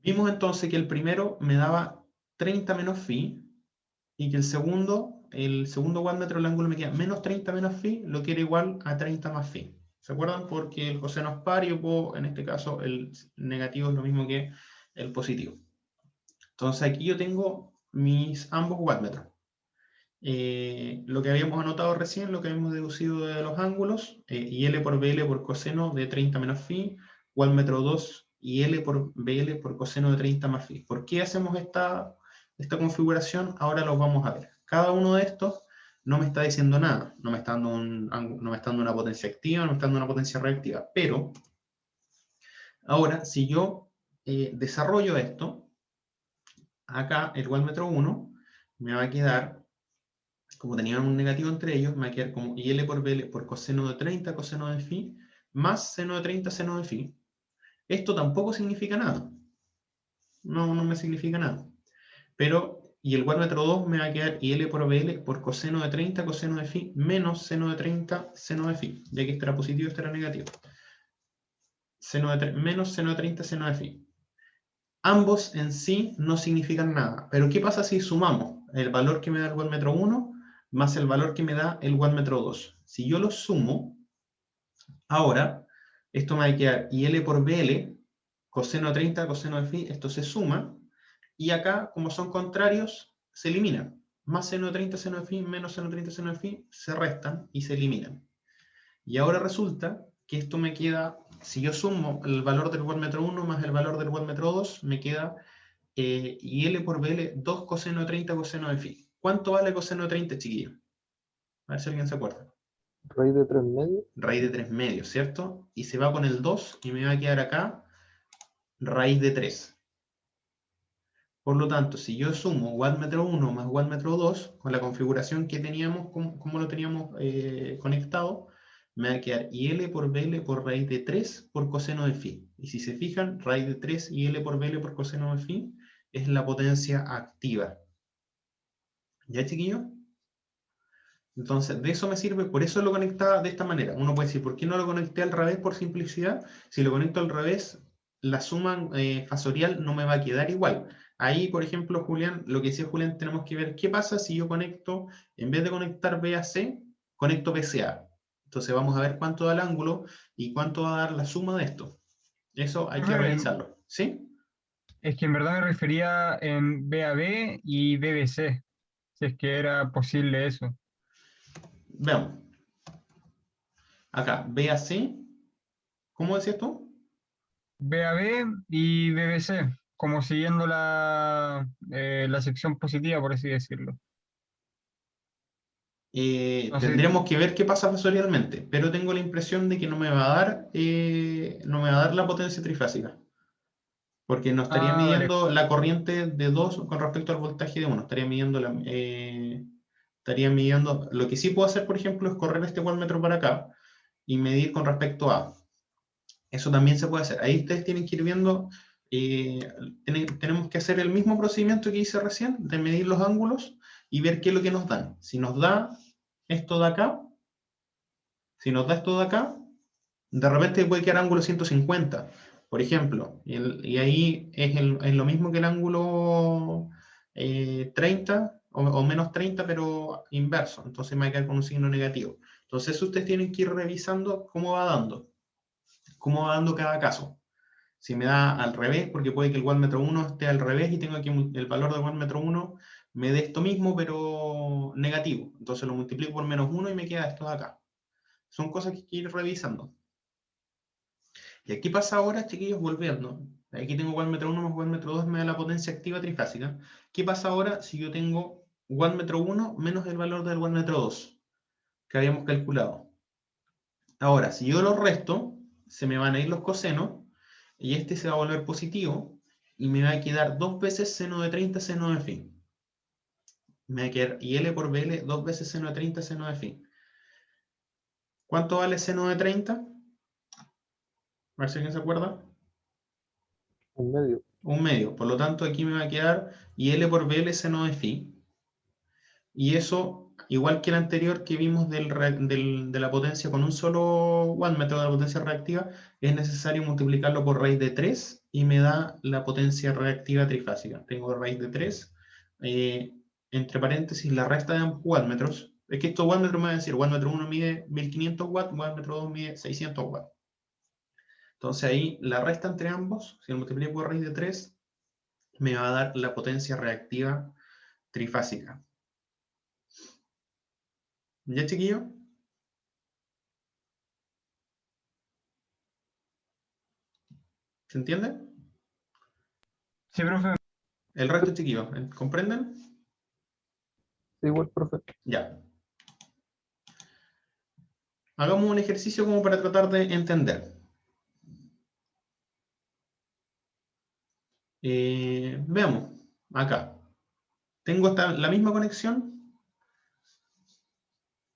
Vimos entonces que el primero me daba 30 menos phi, y que el segundo wattmetro del ángulo me queda menos 30 menos phi, lo quiero igual a 30 más phi. ¿Se acuerdan? Porque el coseno es par y yo puedo, en este caso, el negativo es lo mismo que el positivo. Entonces aquí yo tengo mis ambos wattmetros. Lo que habíamos anotado recién, lo que habíamos deducido de los ángulos, IL por BL por coseno de 30 menos phi, wattmetro 2 y L por BL por coseno de 30 más phi. ¿Por qué hacemos esta configuración? Ahora lo vamos a ver. Cada uno de estos no me está diciendo nada, no me está dando, no me está dando una potencia activa, no me está dando una potencia reactiva, pero ahora si yo desarrollo esto, acá el wattmetro 1 me va a quedar, como tenían un negativo entre ellos, me va a quedar como IL por BL por coseno de 30 coseno de phi, más seno de 30 seno de phi. Esto tampoco significa nada. No me significa nada. Pero, y el wattmetro 2 me va a quedar IL por BL por coseno de 30 coseno de phi menos seno de 30 seno de phi. Ya que este era positivo, este era negativo. Menos seno de 30 seno de phi. Ambos en sí no significan nada. Pero ¿qué pasa si sumamos el valor que me da el wattmetro 1 más el valor que me da el wattmetro 2? Si yo los sumo, ahora, esto me va a quedar IL por BL, coseno de 30, coseno de phi, esto se suma, y acá, como son contrarios, se eliminan. Más seno de 30 seno de phi, menos seno de 30 seno de phi, se restan y se eliminan. Y ahora resulta que esto me queda, si yo sumo el valor del wattmetro 1 más el valor del wattmetro 2, me queda IL por BL 2 coseno de 30 coseno de phi. ¿Cuánto vale coseno de 30, chiquillos? A ver si alguien se acuerda. Raíz de 3 medios. Raíz de 3 medios, ¿cierto? Y se va con el 2 y me va a quedar acá raíz de 3. Por lo tanto, si yo sumo wattmetro 1 más wattmetro 2, con la configuración que teníamos, como lo teníamos conectado, me va a quedar IL por BL por raíz de 3 por coseno de phi. Y si se fijan, raíz de 3 IL por BL por coseno de phi es la potencia activa. ¿Ya, chiquillos? Entonces, de eso me sirve, por eso lo conectaba de esta manera. Uno puede decir, ¿por qué no lo conecté al revés por simplicidad? Si lo conecto al revés, la suma fasorial no me va a quedar igual. Ahí, por ejemplo, Julián, lo que decía Julián, tenemos que ver qué pasa si yo conecto, en vez de conectar BAC, conecto BCA. Entonces vamos a ver cuánto da el ángulo y cuánto va a dar la suma de esto. Eso hay que profe, revisarlo. ¿Sí? es que en verdad me refería en BAB y BBC, si es que era posible eso. Veamos. Acá, BAC, ¿cómo decías tú? BAB y BBC, como siguiendo la sección positiva, por así decirlo. No sé, Tendremos que ver qué pasa sensorialmente, pero tengo la impresión de que no me va a dar, no me va a dar la potencia trifásica, porque no estaría vale. midiendo la corriente de 2 con respecto al voltaje de 1, estaría midiendo, lo que sí puedo hacer, por ejemplo, es correr este wattmetro para acá y medir con respecto a. Eso también se puede hacer. Ahí ustedes tienen que ir viendo, tenemos que hacer el mismo procedimiento que hice recién, de medir los ángulos y ver qué es lo que nos dan. Si nos da esto de acá, si nos da esto de acá, de repente puede quedar ángulo 150, por ejemplo, y ahí es lo mismo que el ángulo 30 o menos 30, pero inverso, entonces me va a quedar con un signo negativo. Entonces ustedes tienen que ir revisando cómo va dando cada caso. Si me da al revés, porque puede que el wattmetro 1 esté al revés y tengo aquí el valor del wattmetro 1 me dé esto mismo, pero negativo. Entonces lo multiplico por menos 1 y me queda esto de acá. Son cosas que hay que ir revisando. Y aquí pasa ahora, chiquillos, volviendo. Aquí tengo wattmetro 1 más wattmetro 2 me da la potencia activa trifásica. ¿Qué pasa ahora si yo tengo wattmetro 1 menos el valor del wattmetro 2 que habíamos calculado? Ahora, si yo los resto, se me van a ir los cosenos y este se va a volver positivo y me va a quedar 2 veces seno de 30 seno de phi. Me va a quedar y L por BL 2 veces seno de 30 seno de phi. ¿Cuánto vale seno de 30? A ver si alguien se acuerda. 1 medio. 1 medio. Por lo tanto, aquí me va a quedar y L por BL seno de phi. Y eso, igual que el anterior que vimos de la potencia con un solo wattmetro de la potencia reactiva, es necesario multiplicarlo por raíz de 3 y me da la potencia reactiva trifásica. Tengo raíz de 3, entre paréntesis, la resta de ambos wattmetros. Es que estos wattmetros me van a decir, wattmetro 1 mide 1500 watts, wattmetro 2 mide 600 watts. Entonces ahí la resta entre ambos, si lo multiplico por raíz de 3, me va a dar la potencia reactiva trifásica. ¿Ya, chiquillo? ¿Se entiende? Sí, profe. El resto, chiquillos, ¿comprenden? Sí, igual, profe. Ya. Hagamos un ejercicio como para tratar de entender. Veamos, acá. Tengo la misma conexión.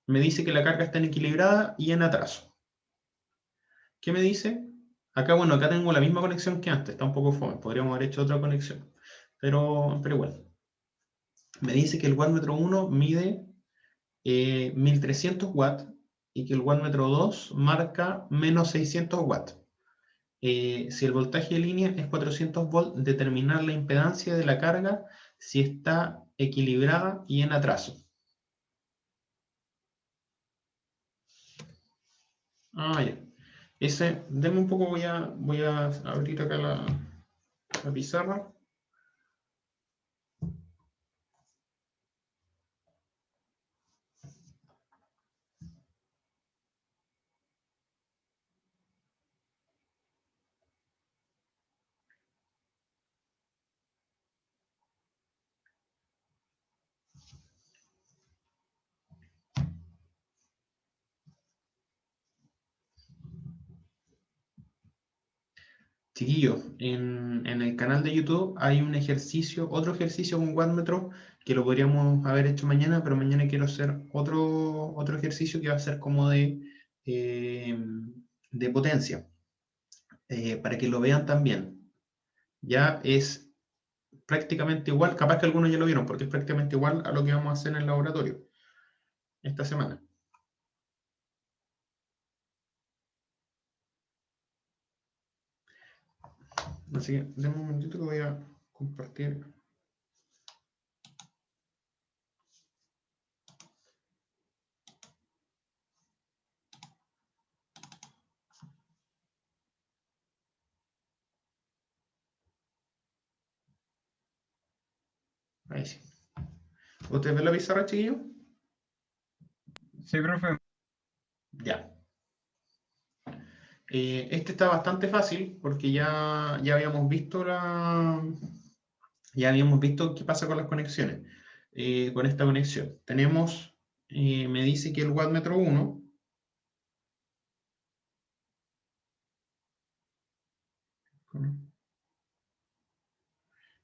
Me dice que la carga está en equilibrada y en atraso. ¿Qué me dice? Acá, bueno, acá tengo la misma conexión que antes. Está un poco fome. Podríamos haber hecho otra conexión. Pero igual. Me dice que el wattmetro 1 mide 1300 watts y que el wattmetro 2 marca menos 600 watts. Si el voltaje de línea es 400 volts, determinar la impedancia de la carga si está equilibrada y en atraso. Ya. Denme un poco, voy a abrir acá la pizarra. Chiquillos, en el canal de YouTube hay un ejercicio, otro ejercicio con wattmetro que lo podríamos haber hecho mañana, pero mañana quiero hacer otro ejercicio que va a ser como de potencia, para que lo vean también. Ya es prácticamente igual, capaz que algunos ya lo vieron, porque es prácticamente igual a lo que vamos a hacer en el laboratorio esta semana. Así que denme un momentito que voy a compartir. Ahí sí. ¿Ustedes ven la pizarra, chiquillos? Sí, profe. Ya. Este está bastante fácil porque ya habíamos visto Ya habíamos visto qué pasa con las conexiones. Con esta conexión. Tenemos, me dice que el wattmetro 1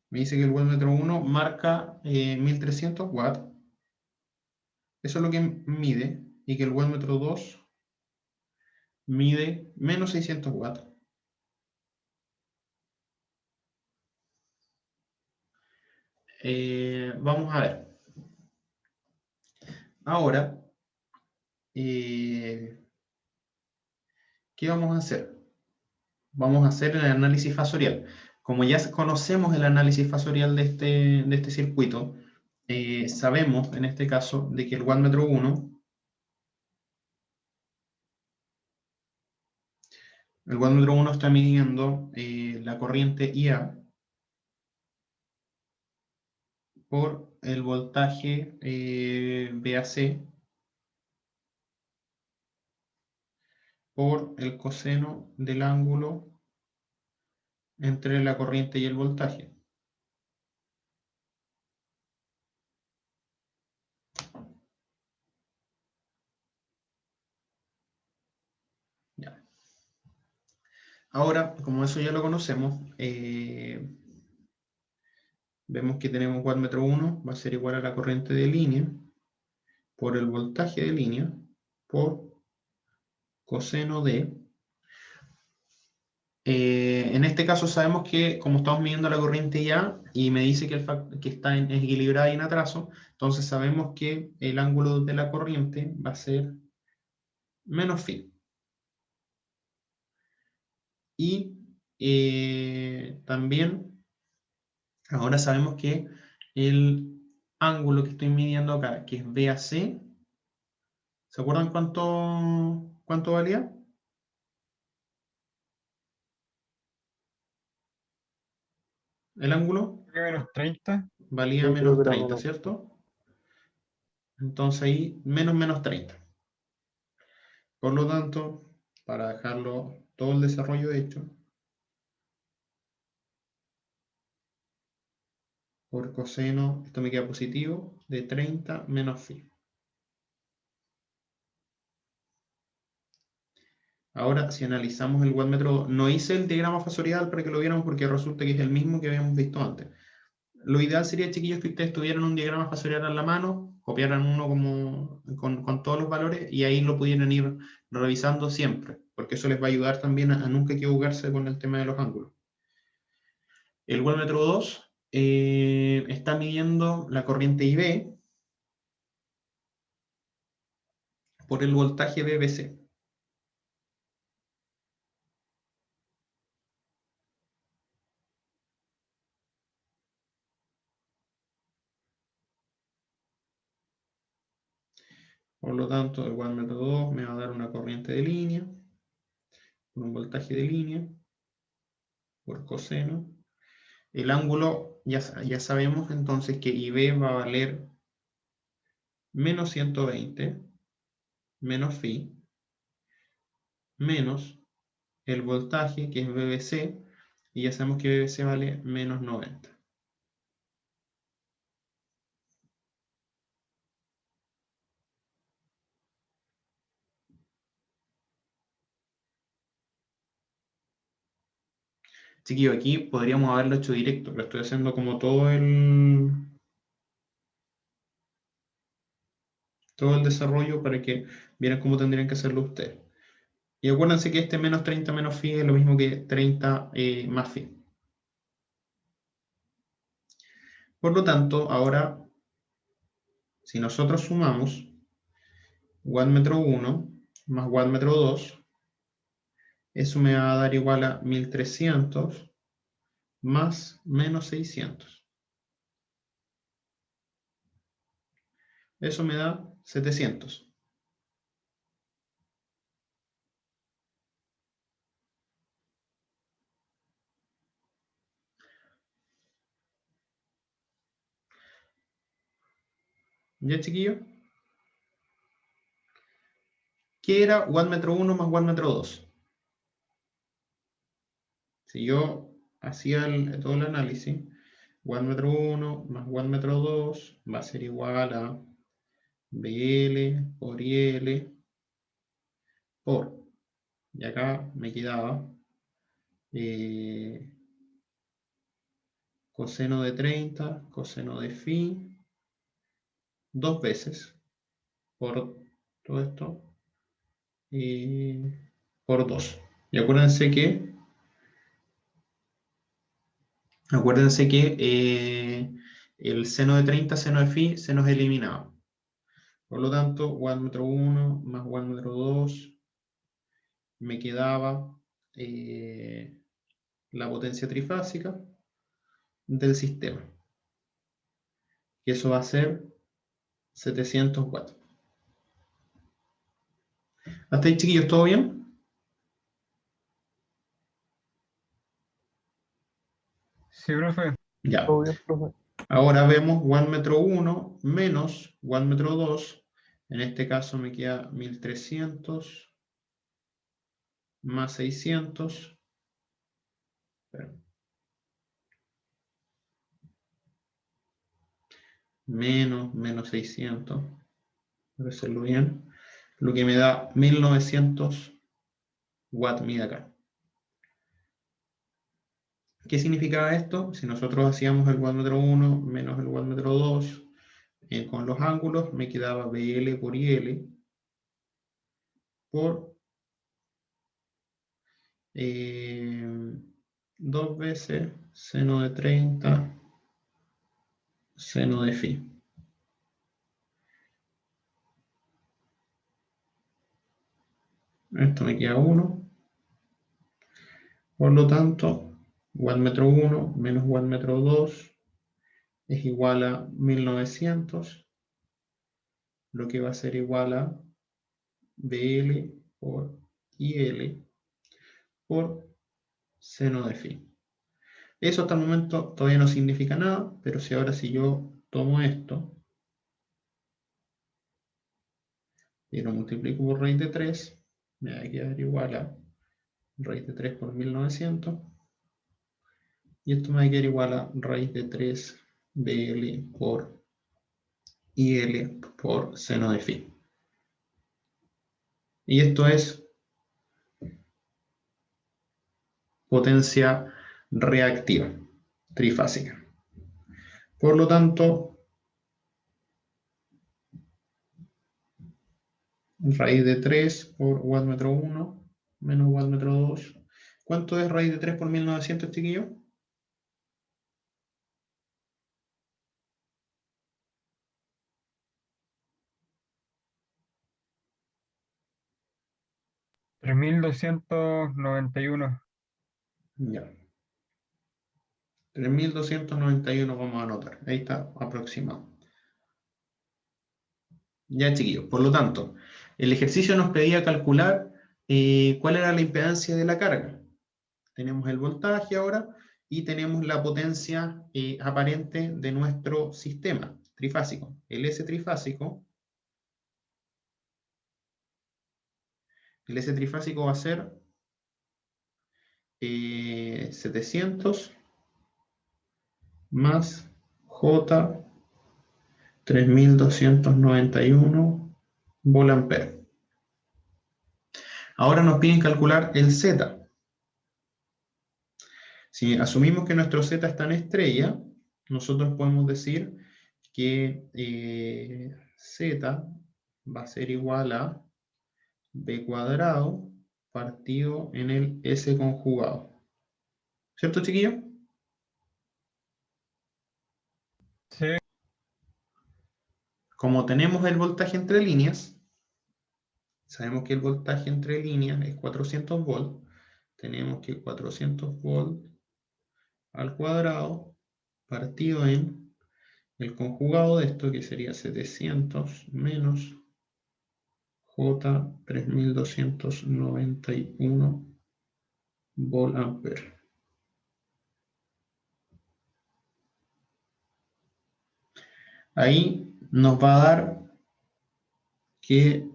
me dice que el wattmetro 1 marca 1300 watts. Eso es lo que mide. Y que el wattmetro 2 mide menos 600 watts. Vamos a ver. Ahora, ¿qué vamos a hacer? Vamos a hacer el análisis fasorial. Como ya conocemos el análisis fasorial de este circuito, sabemos en este caso de que el wattmetro 1, el wattmetro 1 está midiendo la corriente IA por el voltaje VAC por el coseno del ángulo entre la corriente y el voltaje. Ya. Ahora, como eso ya lo conocemos, vemos que tenemos wattmetro 1 va a ser igual a la corriente de línea por el voltaje de línea por coseno de... en este caso sabemos que como estamos midiendo la corriente ya y me dice que, que está equilibrada y en atraso, entonces sabemos que el ángulo de la corriente va a ser menos phi. Y también ahora sabemos que el ángulo que estoy midiendo acá, que es BAC, ¿se acuerdan cuánto valía? El ángulo Menos 30. valía Sí, creo menos que era 30, menos. ¿cierto? Entonces ahí menos 30. Por lo tanto, para dejarlo todo el desarrollo hecho, por coseno, esto me queda positivo, de 30 menos phi. Ahora, si analizamos el wattmetro, no hice el diagrama fasorial para que lo viéramos porque resulta que es el mismo que habíamos visto antes. Lo ideal sería, chiquillos, que ustedes tuvieran un diagrama fasorial en la mano, copiaran uno con todos los valores y ahí lo pudieran ir revisando siempre, porque eso les va a ayudar también a nunca equivocarse con el tema de los ángulos. El wattmetro 2 está midiendo la corriente IB por el voltaje BBC. Por lo tanto, el wattmetro 2 me va a dar una corriente de línea, por un voltaje de línea, por coseno. El ángulo, ya sabemos entonces que IB va a valer menos 120, menos phi, menos el voltaje, que es BBC, y ya sabemos que BBC vale menos 90. Chiquillo, aquí podríamos haberlo hecho directo, pero estoy haciendo como todo el desarrollo para que vieran cómo tendrían que hacerlo ustedes. Y acuérdense que este menos 30 menos phi es lo mismo que 30 más phi. Por lo tanto, ahora, si nosotros sumamos wattmetro 1 más wattmetro 2, eso me va a dar igual a 1300 más menos 600. Eso me da 700. ¿Ya, chiquillo? ¿Qué era wattmetro 1 más wattmetro 2? Si yo hacía todo el análisis, wattmetro 1 más wattmetro 2 va a ser igual a BL por IL por, y acá me quedaba coseno de 30, coseno de phi, dos veces por todo esto, por 2. Y acuérdense que el seno de 30, seno de phi, se nos eliminaba. Por lo tanto, wattmetro 1 más wattmetro 2 me quedaba la potencia trifásica del sistema. Y eso va a ser 700 watts. ¿Hasta ahí, chiquillos, todo bien? Sí, profe. Ya. Todo bien, profe. Ahora vemos wattmetro 1 menos wattmetro 2. En este caso me queda 1300 más 600. Espera. Menos 600. Para hacerlo bien. Lo que me da 1900 watts mide acá. ¿Qué significaba esto? Si nosotros hacíamos el wattmetro 1 menos el wattmetro 2 con los ángulos, me quedaba BL por IL por 2 veces seno de 30 seno de phi. Esto me queda 1. Por lo tanto, wattmetro 1 menos wattmetro 2 es igual a 1900, lo que va a ser igual a BL por IL por seno de phi. Eso hasta el momento todavía no significa nada, pero si yo tomo esto y lo multiplico por raíz de 3, me va a quedar igual a raíz de 3 por 1900. Y esto me va a quedar igual a raíz de 3 BL por IL por seno de phi. Y esto es potencia reactiva, trifásica. Por lo tanto, raíz de 3 por wattmetro 1 menos wattmetro 2. ¿Cuánto es raíz de 3 por 1900, chiquillos? 3291. Ya. 3291 vamos a anotar. Ahí está aproximado. Ya, chiquillos. Por lo tanto, el ejercicio nos pedía calcular cuál era la impedancia de la carga. Tenemos el voltaje ahora y tenemos la potencia aparente de nuestro sistema trifásico. El S trifásico va a ser 700 más J 3291 volt-ampere. Ahora nos piden calcular el Z. Si asumimos que nuestro Z está en estrella, nosotros podemos decir que Z va a ser igual a B cuadrado partido en el S conjugado. ¿Cierto, chiquillos? Sí. Como tenemos el voltaje entre líneas, sabemos que el voltaje entre líneas es 400 volts. Tenemos que 400 volts al cuadrado partido en el conjugado de esto, que sería 700 menos J 3291 volt-ampere. Ahí nos va a dar que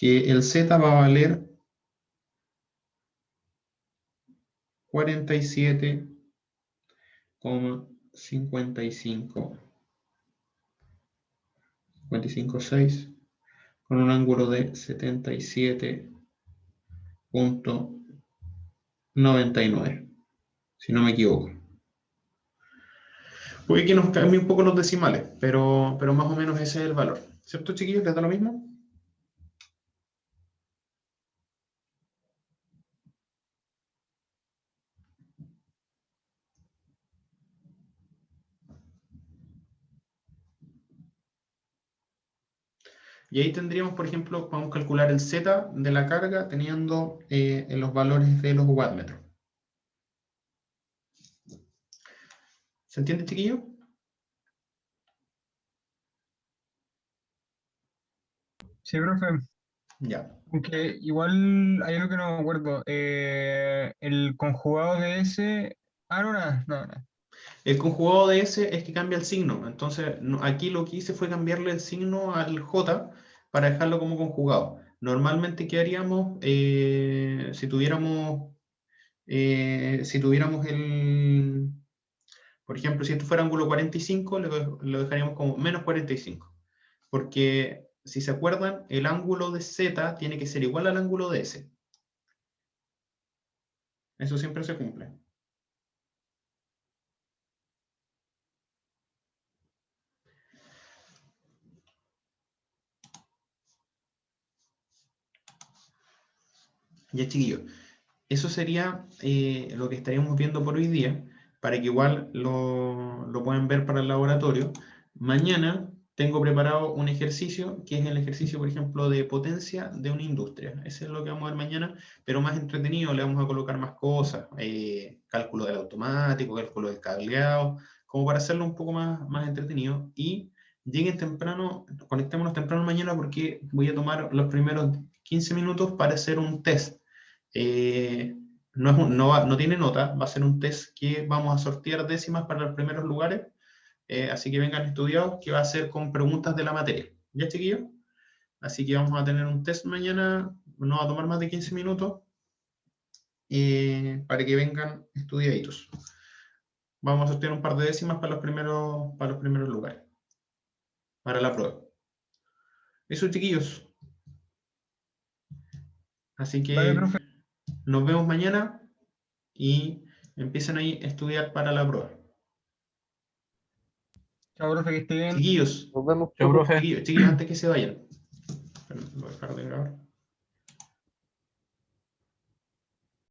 el Z va a valer 47,55. 55,6 con un ángulo de 77,99, si no me equivoco. Puede que nos cambie un poco los decimales, pero más o menos ese es el valor. ¿Cierto, chiquillos? ¿Les da lo mismo? Y ahí tendríamos, por ejemplo, podemos calcular el Z de la carga teniendo los valores de los wattmetros. ¿Se entiende, chiquillo? Sí, profe. Ya. Aunque igual hay algo que no me acuerdo. El conjugado de ese. Ah, no, nada, nada. El conjugado de S es que cambia el signo. Entonces, aquí lo que hice fue cambiarle el signo al J para dejarlo como conjugado. Normalmente, ¿qué haríamos si tuviéramos el... Por ejemplo, si esto fuera ángulo 45, lo dejaríamos como menos 45. Porque, si se acuerdan, el ángulo de Z tiene que ser igual al ángulo de S. Eso siempre se cumple. Ya, chiquillos. Eso sería lo que estaríamos viendo por hoy día, para que igual lo puedan ver para el laboratorio. Mañana tengo preparado un ejercicio, que es el ejercicio, por ejemplo, de potencia de una industria. Ese es lo que vamos a ver mañana, pero más entretenido, le vamos a colocar más cosas, cálculo del automático, cálculo del cableado, como para hacerlo un poco más entretenido. Y lleguen temprano, conectémonos temprano mañana porque voy a tomar los primeros 15 minutos para hacer un test. No tiene nota, va a ser un test que vamos a sortear décimas para los primeros lugares, así que vengan estudiados, que va a ser con preguntas de la materia. ¿Ya, chiquillos? Así que vamos a tener un test mañana, no va a tomar más de 15 minutos, para que vengan estudiaditos. Vamos a sortear un par de décimas para los primeros lugares, para la prueba. Eso, chiquillos. Así Vale, que profe. nos vemos mañana y empiecen ahí a estudiar para la prueba. Chao, profe, que esté bien. Chiquillos, Nos vemos, Chao, profe. profe. chiquillos, antes que se vayan. Voy a dejar de grabar.